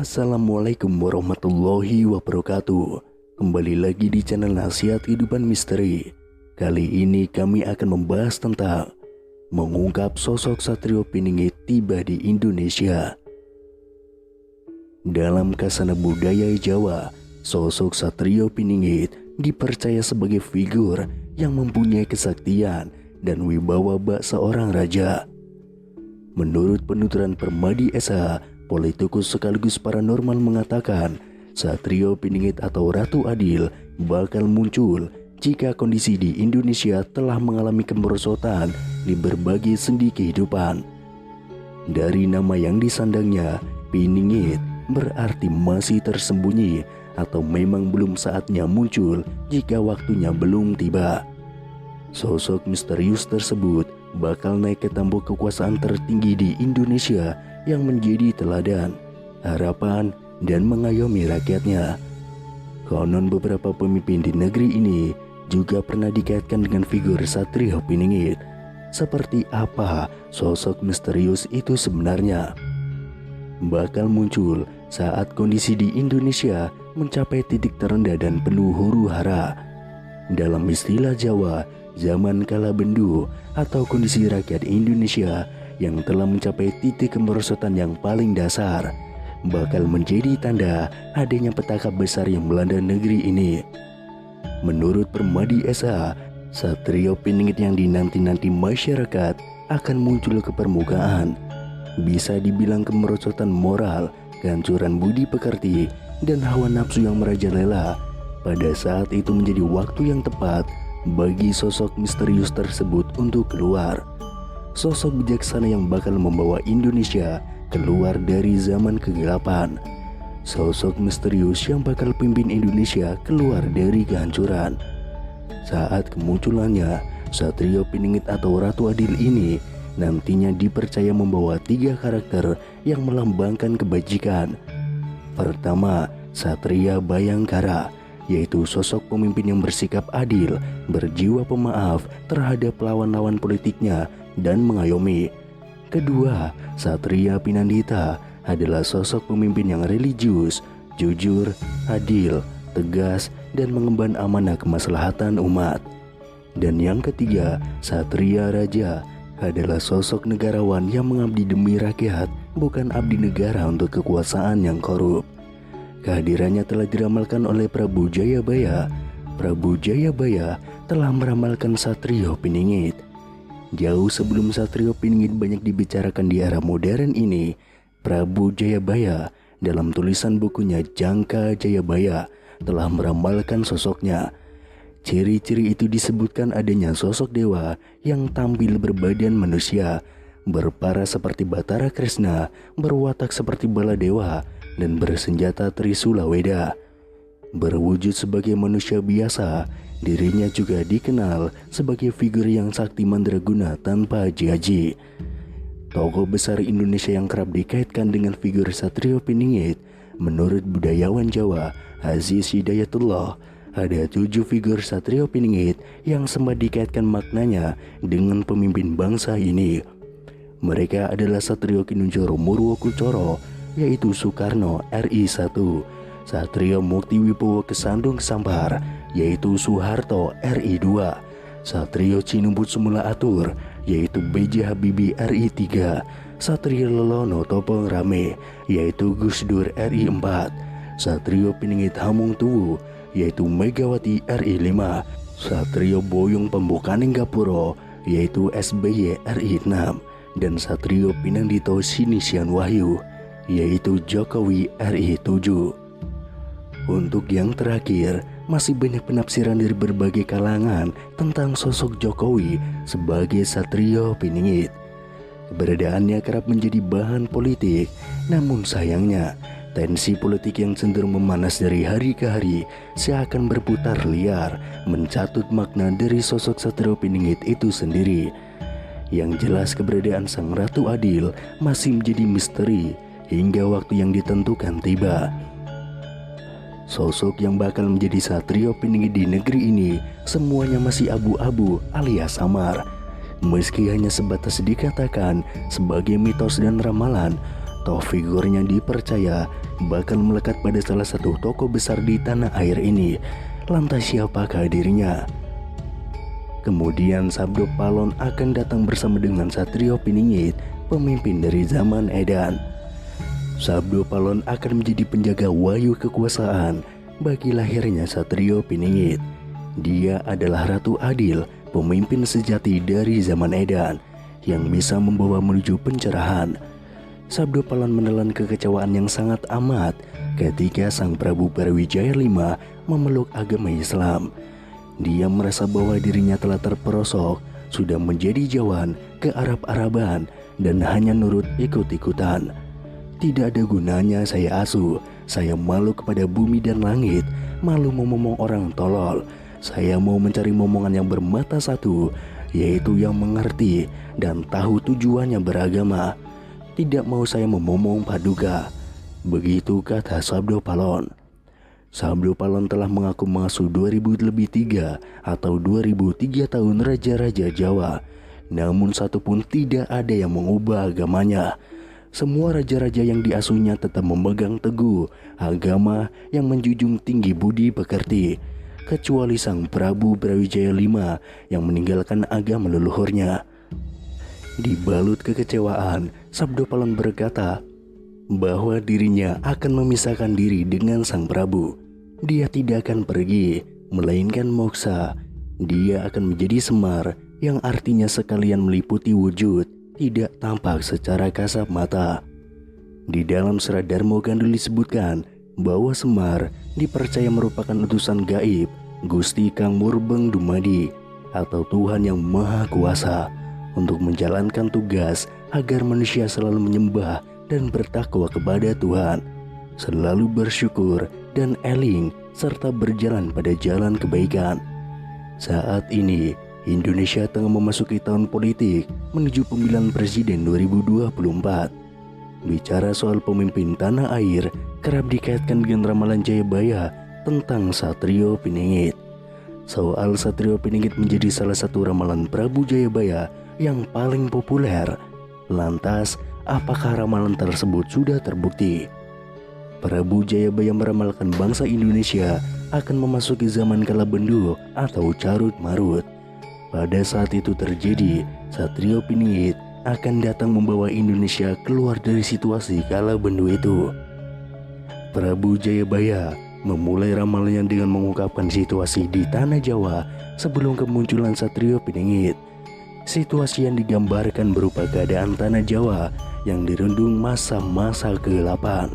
Assalamualaikum warahmatullahi wabarakatuh. Kembali lagi di channel Nasihat Kehidupan Misteri. Kali ini kami akan membahas tentang mengungkap sosok Satrio Piningit tiba di Indonesia. Dalam kasana budaya Jawa, sosok Satrio Piningit dipercaya sebagai figur yang mempunyai kesaktian dan wibawa bak seorang raja. Menurut penuturan Permadi S.H., politikus sekaligus paranormal mengatakan Satrio Piningit atau Ratu Adil bakal muncul jika kondisi di Indonesia telah mengalami kemerosotan di berbagai sendi kehidupan. Dari nama yang disandangnya, Piningit berarti masih tersembunyi atau memang belum saatnya muncul jika waktunya belum tiba. Sosok misterius tersebut bakal naik ke tampuk kekuasaan tertinggi di Indonesia yang menjadi teladan, harapan, dan mengayomi rakyatnya. Konon beberapa pemimpin di negeri ini juga pernah dikaitkan dengan figur Satrio Piningit. Seperti apa sosok misterius itu sebenarnya? Bakal muncul saat kondisi di Indonesia mencapai titik terendah dan penuh huru-hara. Dalam istilah Jawa, zaman kala bendu atau kondisi rakyat Indonesia yang telah mencapai titik kemerosotan yang paling dasar bakal menjadi tanda adanya petaka besar yang melanda negeri ini. Menurut Permadi S.H., Satrio Piningit yang dinanti-nanti masyarakat akan muncul ke permukaan. Bisa dibilang kemerosotan moral, kehancuran budi pekerti, dan hawa nafsu yang merajalela. Pada saat itu menjadi waktu yang tepat bagi sosok misterius tersebut untuk keluar. Sosok bijaksana yang bakal membawa Indonesia keluar dari zaman kegelapan. Sosok misterius yang bakal pimpin Indonesia keluar dari kehancuran. Saat kemunculannya, Satrio Piningit atau Ratu Adil ini nantinya dipercaya membawa 3 karakter yang melambangkan kebajikan. Pertama, Satria Bayangkara, yaitu sosok pemimpin yang bersikap adil, berjiwa pemaaf terhadap lawan-lawan politiknya, dan mengayomi. Kedua, Satria Pinandita adalah sosok pemimpin yang religius, jujur, adil, tegas, dan mengemban amanah kemaslahatan umat. Dan yang ketiga, Satria Raja adalah sosok negarawan yang mengabdi demi rakyat, bukan abdi negara untuk kekuasaan yang korup. Kehadirannya telah diramalkan oleh Prabu Jayabaya. Prabu Jayabaya telah meramalkan Satrio Piningit. Jauh sebelum Satrio Piningit banyak dibicarakan di era modern ini, Prabu Jayabaya dalam tulisan bukunya Jangka Jayabaya telah meramalkan sosoknya. Ciri-ciri itu disebutkan adanya sosok dewa yang tampil berbadan manusia, berparas seperti Batara Kresna, berwatak seperti Baladewa, dan bersenjata Trisula Weda. Berwujud sebagai manusia biasa, dirinya juga dikenal sebagai figur yang sakti mandraguna tanpa jaji. Tokoh besar Indonesia yang kerap dikaitkan dengan figur Satrio Piningit, menurut budayawan Jawa Aziz Hidayatullah, ada 7 figur Satrio Piningit yang sempat dikaitkan maknanya dengan pemimpin bangsa ini. Mereka adalah Satrio Kinunjoro Murwokucoro, yaitu Soekarno RI 1, Satrio Mukti Wibowo Kesandung Kesampar, yaitu Soeharto RI 2, Satrio Cinumbut Sumula Atur, yaitu B.J. Habibie RI 3, Satrio Lelono Topong Rame, yaitu Gus Dur RI 4, Satrio Piningit Hamung Tuwu, yaitu Megawati RI 5, Satrio Boyong Pembukaning Gapuro, yaitu SBY RI 6, dan Satrio Pinandito Sinisian Wahyu, yaitu Jokowi RI 7. Untuk yang terakhir, masih banyak penafsiran dari berbagai kalangan tentang sosok Jokowi sebagai Satrio Piningit. Keberadaannya kerap menjadi bahan politik, namun sayangnya tensi politik yang cenderung memanas dari hari ke hari seakan berputar liar mencatut makna dari sosok Satrio Piningit itu sendiri. Yang jelas keberadaan Sang Ratu Adil masih menjadi misteri hingga waktu yang ditentukan tiba. Sosok yang bakal menjadi Satrio Piningit di negeri ini semuanya masih abu-abu alias samar. Meski hanya sebatas dikatakan sebagai mitos dan ramalan, Toh figurnya dipercaya bakal melekat pada salah satu tokoh besar di tanah air ini. Lantas siapakah dirinya? Kemudian Sabdo Palon akan datang bersama dengan Satrio Piningit, pemimpin dari zaman Edan. Sabdo Palon akan menjadi penjaga wayu kekuasaan bagi lahirnya Satrio Piningit. Dia adalah Ratu Adil, pemimpin sejati dari zaman Edan yang bisa membawa menuju pencerahan. Sabdo Palon menelan kekecewaan yang sangat amat ketika Sang Prabu Brawijaya V memeluk agama Islam. Dia merasa bahwa dirinya telah terperosok, sudah menjadi jawan ke Arab-Araban dan hanya nurut ikut-ikutan. Tidak ada gunanya saya asuh, saya malu kepada bumi dan langit, malu memomong orang tolol. Saya mau mencari momongan yang bermata satu, yaitu yang mengerti dan tahu tujuannya beragama. Tidak mau saya memomong paduka. Begitu kata Sabdo Palon. Sabdo Palon telah mengaku mengasuh 2003 atau 2003 tahun raja-raja Jawa. Namun satupun tidak ada yang mengubah agamanya. Semua raja-raja yang diasuhnya tetap memegang teguh agama yang menjunjung tinggi budi pekerti, kecuali Sang Prabu Brawijaya V yang meninggalkan agama leluhurnya. Dibalut kekecewaan, Sabdo Palon berkata bahwa dirinya akan memisahkan diri dengan Sang Prabu. Dia tidak akan pergi, melainkan moksa. Dia akan menjadi Semar yang artinya sekalian meliputi wujud, tidak tampak secara kasat mata. Di dalam Serat Darmo Gandul disebutkan bahwa Semar dipercaya merupakan utusan gaib Gusti Kang Murbeng Dumadi atau Tuhan yang Maha Kuasa untuk menjalankan tugas agar manusia selalu menyembah dan bertakwa kepada Tuhan, selalu bersyukur dan eling serta berjalan pada jalan kebaikan. Saat ini Indonesia tengah memasuki tahun politik menuju pemilihan presiden 2024. Bicara soal pemimpin tanah air kerap dikaitkan dengan ramalan Jayabaya tentang Satrio Piningit. Soal Satrio Piningit menjadi salah satu ramalan Prabu Jayabaya yang paling populer. Lantas, apakah ramalan tersebut sudah terbukti? Prabu Jayabaya meramalkan bangsa Indonesia akan memasuki zaman kala bendu atau carut marut. Pada saat itu terjadi, Satrio Piningit akan datang membawa Indonesia keluar dari situasi kala bendu itu. Prabu Jayabaya memulai ramalannya dengan mengungkapkan situasi di tanah Jawa sebelum kemunculan Satrio Piningit. Situasi yang digambarkan berupa keadaan tanah Jawa yang dirundung masa-masa kegelapan.